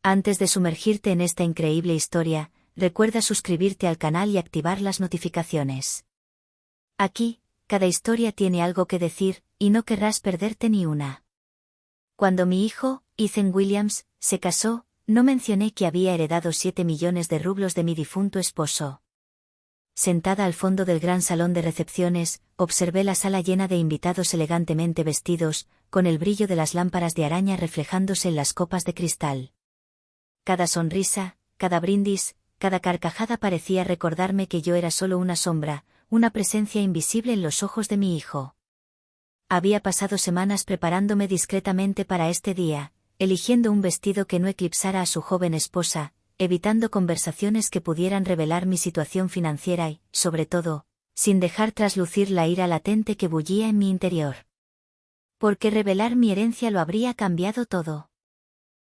Antes de sumergirte en esta increíble historia, recuerda suscribirte al canal y activar las notificaciones. Aquí, cada historia tiene algo que decir, y no querrás perderte ni una. Cuando mi hijo, Ethan Williams, se casó, no mencioné que había heredado 7 millones de rublos de mi difunto esposo. Sentada al fondo del gran salón de recepciones, observé la sala llena de invitados elegantemente vestidos, con el brillo de las lámparas de araña reflejándose en las copas de cristal. Cada sonrisa, cada brindis, cada carcajada parecía recordarme que yo era solo una sombra, una presencia invisible en los ojos de mi hijo. Había pasado semanas preparándome discretamente para este día, eligiendo un vestido que no eclipsara a su joven esposa, evitando conversaciones que pudieran revelar mi situación financiera y, sobre todo, sin dejar traslucir la ira latente que bullía en mi interior. Porque revelar mi herencia lo habría cambiado todo.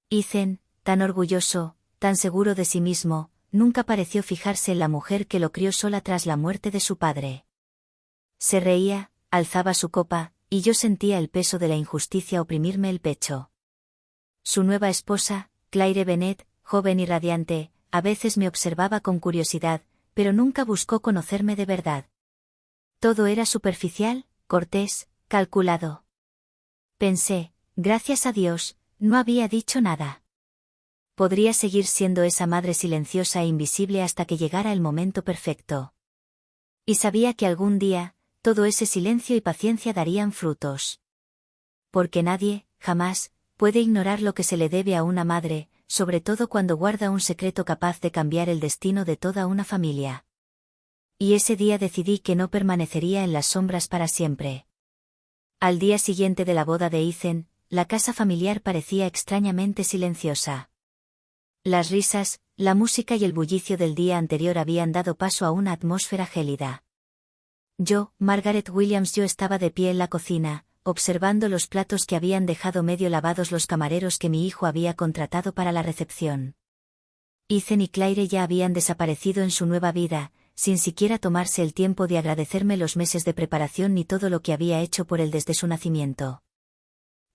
Ethan, tan orgulloso, tan seguro de sí mismo, nunca pareció fijarse en la mujer que lo crió sola tras la muerte de su padre. Se reía, alzaba su copa, y yo sentía el peso de la injusticia oprimirme el pecho. Su nueva esposa, Claire Bennett, joven y radiante, a veces me observaba con curiosidad, pero nunca buscó conocerme de verdad. Todo era superficial, cortés, calculado. Pensé, gracias a Dios, no había dicho nada. Podría seguir siendo esa madre silenciosa e invisible hasta que llegara el momento perfecto. Y sabía que algún día, todo ese silencio y paciencia darían frutos. Porque nadie, jamás, puede ignorar lo que se le debe a una madre, sobre todo cuando guarda un secreto capaz de cambiar el destino de toda una familia. Y ese día decidí que no permanecería en las sombras para siempre. Al día siguiente de la boda de Ethan, la casa familiar parecía extrañamente silenciosa. Las risas, la música y el bullicio del día anterior habían dado paso a una atmósfera gélida. Margaret Williams, estaba de pie en la cocina, observando los platos que habían dejado medio lavados los camareros que mi hijo había contratado para la recepción. Ethan y Claire ya habían desaparecido en su nueva vida, sin siquiera tomarse el tiempo de agradecerme los meses de preparación ni todo lo que había hecho por él desde su nacimiento.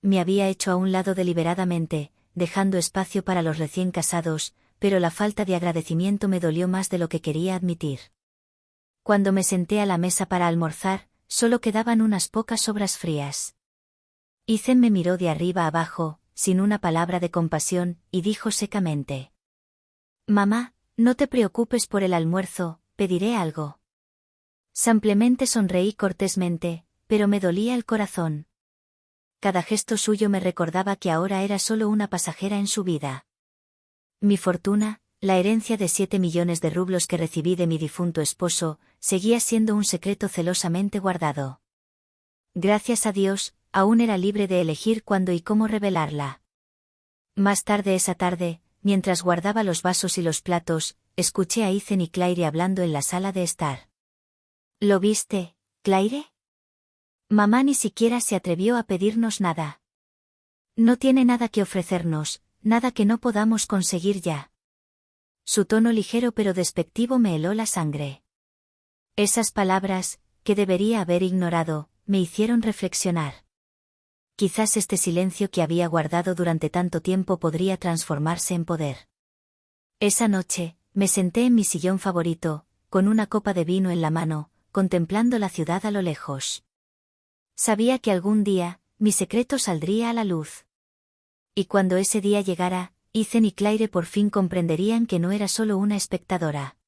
Me había hecho a un lado deliberadamente, dejando espacio para los recién casados, pero la falta de agradecimiento me dolió más de lo que quería admitir. Cuando me senté a la mesa para almorzar, solo quedaban unas pocas sobras frías. Ethan me miró de arriba abajo, sin una palabra de compasión, y dijo secamente: «Mamá, no te preocupes por el almuerzo, pediré algo». Simplemente sonreí cortésmente, pero me dolía el corazón. Cada gesto suyo me recordaba que ahora era solo una pasajera en su vida. Mi fortuna, la herencia de 7 millones de rublos que recibí de mi difunto esposo, seguía siendo un secreto celosamente guardado. Gracias a Dios, aún era libre de elegir cuándo y cómo revelarla. Más tarde esa tarde, mientras guardaba los vasos y los platos, escuché a Ethan y Claire hablando en la sala de estar. ¿Lo viste, Claire? Mamá ni siquiera se atrevió a pedirnos nada. No tiene nada que ofrecernos, nada que no podamos conseguir ya. Su tono ligero pero despectivo me heló la sangre. Esas palabras, que debería haber ignorado, me hicieron reflexionar. Quizás este silencio que había guardado durante tanto tiempo podría transformarse en poder. Esa noche, me senté en mi sillón favorito, con una copa de vino en la mano, contemplando la ciudad a lo lejos. Sabía que algún día, mi secreto saldría a la luz. Y cuando ese día llegara, Ethan y Claire por fin comprenderían que no era solo una espectadora.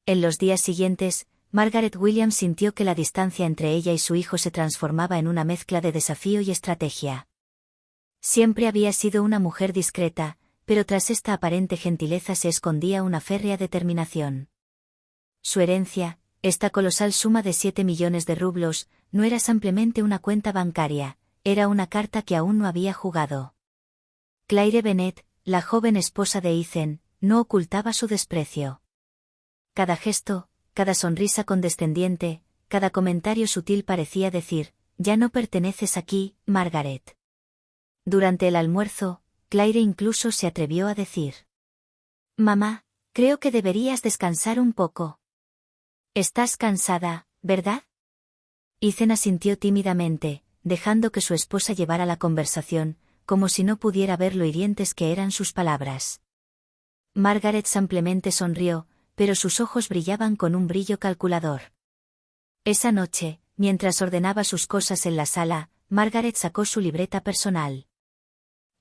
En los días siguientes, Margaret Williams sintió que la distancia entre ella y su hijo se transformaba en una mezcla de desafío y estrategia. Siempre había sido una mujer discreta, pero tras esta aparente gentileza se escondía una férrea determinación. Su herencia, esta colosal suma de 7 millones de rublos, no era simplemente una cuenta bancaria, era una carta que aún no había jugado. Claire Bennett, la joven esposa de Ethan, no ocultaba su desprecio. Cada gesto, cada sonrisa condescendiente, cada comentario sutil parecía decir: «Ya no perteneces aquí, Margaret». Durante el almuerzo, Claire incluso se atrevió a decir: «Mamá, creo que deberías descansar un poco. Estás cansada, ¿verdad?». Ethan asintió tímidamente, dejando que su esposa llevara la conversación, como si no pudiera ver lo hirientes que eran sus palabras. Margaret simplemente sonrió, pero sus ojos brillaban con un brillo calculador. Esa noche, mientras ordenaba sus cosas en la sala, Margaret sacó su libreta personal.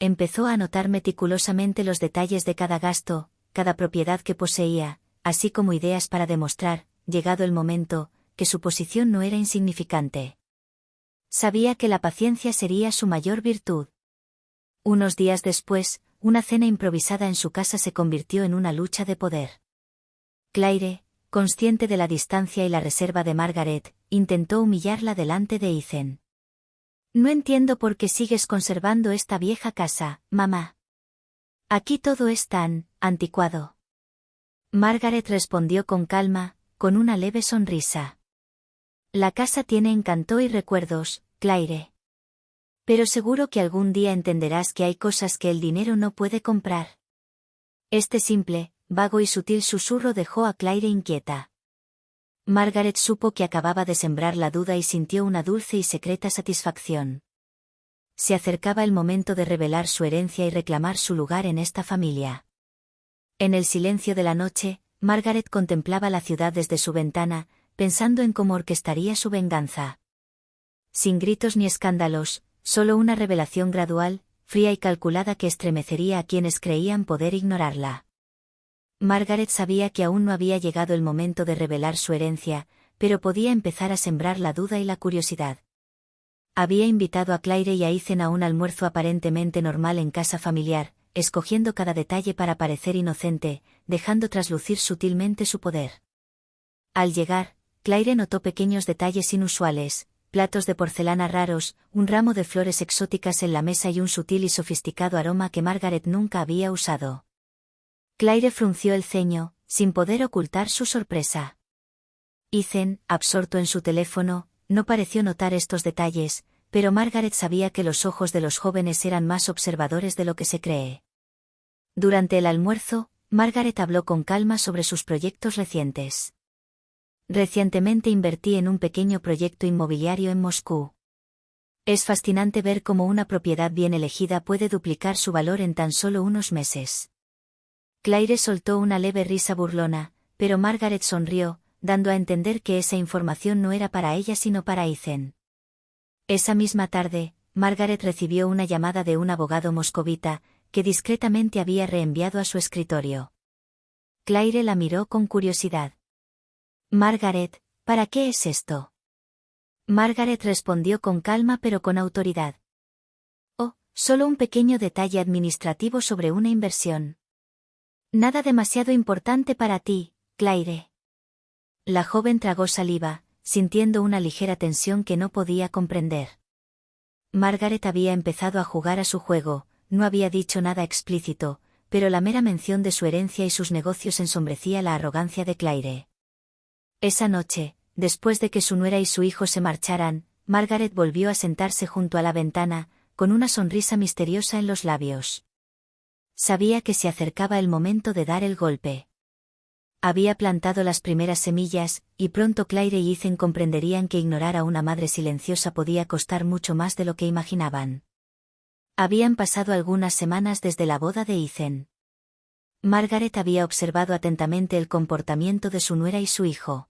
Empezó a anotar meticulosamente los detalles de cada gasto, cada propiedad que poseía, así como ideas para demostrar, llegado el momento, que su posición no era insignificante. Sabía que la paciencia sería su mayor virtud. Unos días después, una cena improvisada en su casa se convirtió en una lucha de poder. Claire, consciente de la distancia y la reserva de Margaret, intentó humillarla delante de Ethan. «No entiendo por qué sigues conservando esta vieja casa, mamá. Aquí todo es tan anticuado». Margaret respondió con calma, con una leve sonrisa. «La casa tiene encanto y recuerdos, Claire. Pero seguro que algún día entenderás que hay cosas que el dinero no puede comprar». Este simple, vago y sutil susurro dejó a Claire inquieta. Margaret supo que acababa de sembrar la duda y sintió una dulce y secreta satisfacción. Se acercaba el momento de revelar su herencia y reclamar su lugar en esta familia. En el silencio de la noche, Margaret contemplaba la ciudad desde su ventana, pensando en cómo orquestaría su venganza. Sin gritos ni escándalos, solo una revelación gradual, fría y calculada que estremecería a quienes creían poder ignorarla. Margaret sabía que aún no había llegado el momento de revelar su herencia, pero podía empezar a sembrar la duda y la curiosidad. Había invitado a Claire y a Ethan a un almuerzo aparentemente normal en casa familiar, escogiendo cada detalle para parecer inocente, dejando traslucir sutilmente su poder. Al llegar, Claire notó pequeños detalles inusuales, platos de porcelana raros, un ramo de flores exóticas en la mesa y un sutil y sofisticado aroma que Margaret nunca había usado. Claire frunció el ceño, sin poder ocultar su sorpresa. Ethan, absorto en su teléfono, no pareció notar estos detalles, pero Margaret sabía que los ojos de los jóvenes eran más observadores de lo que se cree. Durante el almuerzo, Margaret habló con calma sobre sus proyectos recientes. «Recientemente invertí en un pequeño proyecto inmobiliario en Moscú. Es fascinante ver cómo una propiedad bien elegida puede duplicar su valor en tan solo unos meses». Claire soltó una leve risa burlona, pero Margaret sonrió, dando a entender que esa información no era para ella sino para Ethan. Esa misma tarde, Margaret recibió una llamada de un abogado moscovita, que discretamente había reenviado a su escritorio. Claire la miró con curiosidad. «Margaret, ¿para qué es esto?». Margaret respondió con calma pero con autoridad. «Oh, solo un pequeño detalle administrativo sobre una inversión. Nada demasiado importante para ti, Claire». La joven tragó saliva, sintiendo una ligera tensión que no podía comprender. Margaret había empezado a jugar a su juego, no había dicho nada explícito, pero la mera mención de su herencia y sus negocios ensombrecía la arrogancia de Claire. Esa noche, después de que su nuera y su hijo se marcharan, Margaret volvió a sentarse junto a la ventana, con una sonrisa misteriosa en los labios. Sabía que se acercaba el momento de dar el golpe. Había plantado las primeras semillas, y pronto Claire y Ethan comprenderían que ignorar a una madre silenciosa podía costar mucho más de lo que imaginaban. Habían pasado algunas semanas desde la boda de Ethan. Margaret había observado atentamente el comportamiento de su nuera y su hijo.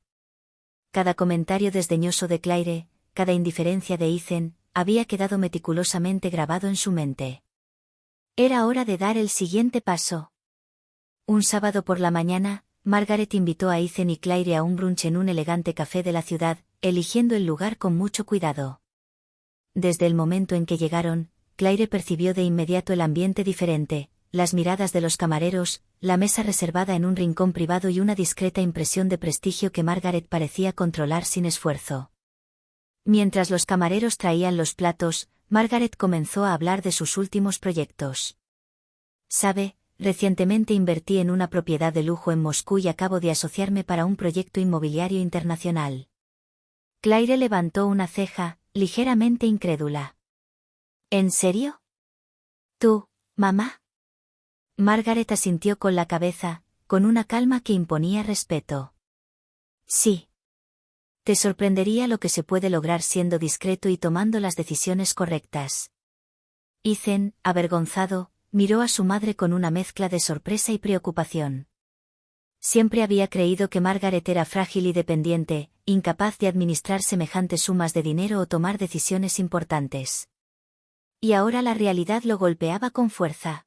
Cada comentario desdeñoso de Claire, cada indiferencia de Ethan, había quedado meticulosamente grabado en su mente. Era hora de dar el siguiente paso. Un sábado por la mañana, Margaret invitó a Ethan y Claire a un brunch en un elegante café de la ciudad, eligiendo el lugar con mucho cuidado. Desde el momento en que llegaron, Claire percibió de inmediato el ambiente diferente, las miradas de los camareros, la mesa reservada en un rincón privado y una discreta impresión de prestigio que Margaret parecía controlar sin esfuerzo. Mientras los camareros traían los platos, Margaret comenzó a hablar de sus últimos proyectos. «Sabe, recientemente invertí en una propiedad de lujo en Moscú y acabo de asociarme para un proyecto inmobiliario internacional». Claire levantó una ceja, ligeramente incrédula. «¿En serio? ¿Tú, mamá?». Margaret asintió con la cabeza, con una calma que imponía respeto. «Sí. Te sorprendería lo que se puede lograr siendo discreto y tomando las decisiones correctas». Ethan, avergonzado, miró a su madre con una mezcla de sorpresa y preocupación. Siempre había creído que Margaret era frágil y dependiente, incapaz de administrar semejantes sumas de dinero o tomar decisiones importantes. Y ahora la realidad lo golpeaba con fuerza.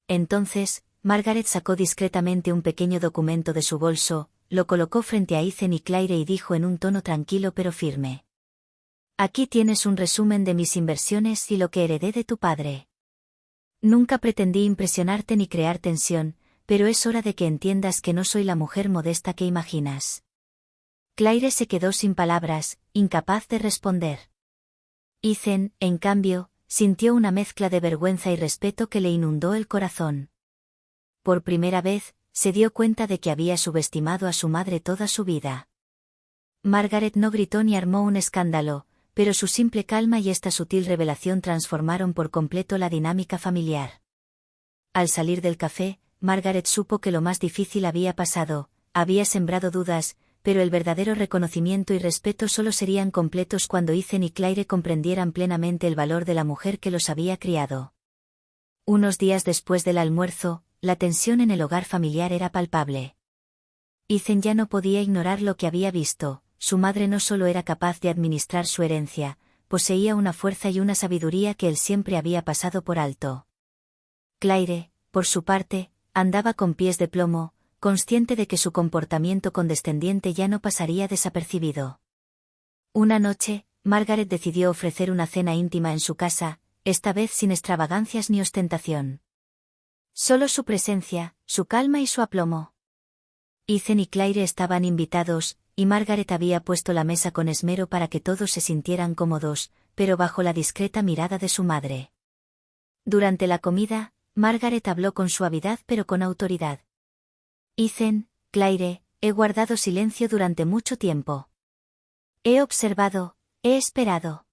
Entonces, Margaret sacó discretamente un pequeño documento de su bolso, lo colocó frente a Ethan y Claire y dijo en un tono tranquilo pero firme: «Aquí tienes un resumen de mis inversiones y lo que heredé de tu padre. Nunca pretendí impresionarte ni crear tensión, pero es hora de que entiendas que no soy la mujer modesta que imaginas». Claire se quedó sin palabras, incapaz de responder. Ethan, en cambio, sintió una mezcla de vergüenza y respeto que le inundó el corazón. Por primera vez, se dio cuenta de que había subestimado a su madre toda su vida. Margaret no gritó ni armó un escándalo, pero su simple calma y esta sutil revelación transformaron por completo la dinámica familiar. Al salir del café, Margaret supo que lo más difícil había pasado, había sembrado dudas, pero el verdadero reconocimiento y respeto solo serían completos cuando Ethan y Claire comprendieran plenamente el valor de la mujer que los había criado. Unos días después del almuerzo, la tensión en el hogar familiar era palpable. Ethan ya no podía ignorar lo que había visto. Su madre no solo era capaz de administrar su herencia, poseía una fuerza y una sabiduría que él siempre había pasado por alto. Claire, por su parte, andaba con pies de plomo, consciente de que su comportamiento condescendiente ya no pasaría desapercibido. Una noche, Margaret decidió ofrecer una cena íntima en su casa, esta vez sin extravagancias ni ostentación. Solo su presencia, su calma y su aplomo. Ethan y Claire estaban invitados, y Margaret había puesto la mesa con esmero para que todos se sintieran cómodos, pero bajo la discreta mirada de su madre. Durante la comida, Margaret habló con suavidad pero con autoridad. Ethan, Claire, he guardado silencio durante mucho tiempo. He observado, he esperado.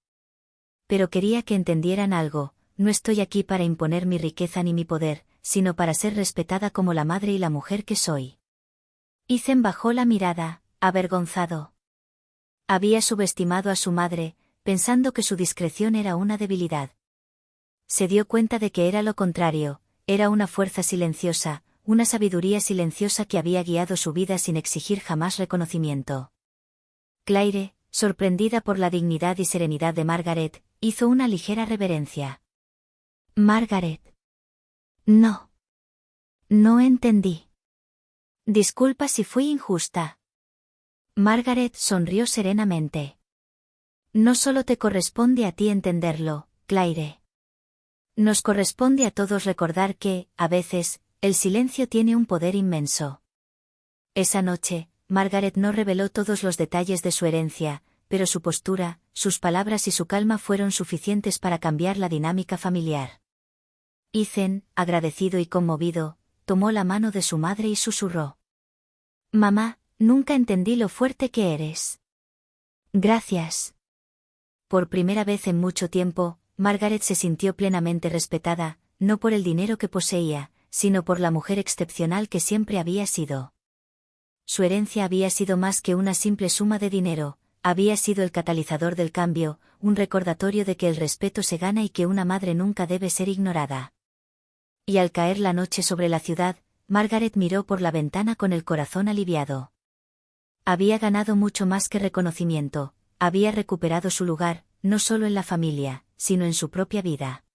Pero quería que entendieran algo, no estoy aquí para imponer mi riqueza ni mi poder, sino para ser respetada como la madre y la mujer que soy. Ethan bajó la mirada, avergonzado. Había subestimado a su madre, pensando que su discreción era una debilidad. Se dio cuenta de que era lo contrario, era una fuerza silenciosa, una sabiduría silenciosa que había guiado su vida sin exigir jamás reconocimiento. Claire, sorprendida por la dignidad y serenidad de Margaret, hizo una ligera reverencia. Margaret. No. No entendí. Disculpa si fui injusta. Margaret sonrió serenamente. No solo te corresponde a ti entenderlo, Claire. Nos corresponde a todos recordar que, a veces, el silencio tiene un poder inmenso. Esa noche, Margaret no reveló todos los detalles de su herencia, pero su postura, sus palabras y su calma fueron suficientes para cambiar la dinámica familiar. Ethan, agradecido y conmovido, tomó la mano de su madre y susurró: «Mamá, nunca entendí lo fuerte que eres». «Gracias». Por primera vez en mucho tiempo, Margaret se sintió plenamente respetada, no por el dinero que poseía, sino por la mujer excepcional que siempre había sido. Su herencia había sido más que una simple suma de dinero, había sido el catalizador del cambio, un recordatorio de que el respeto se gana y que una madre nunca debe ser ignorada. Y al caer la noche sobre la ciudad, Margaret miró por la ventana con el corazón aliviado. Había ganado mucho más que reconocimiento, había recuperado su lugar, no solo en la familia, sino en su propia vida.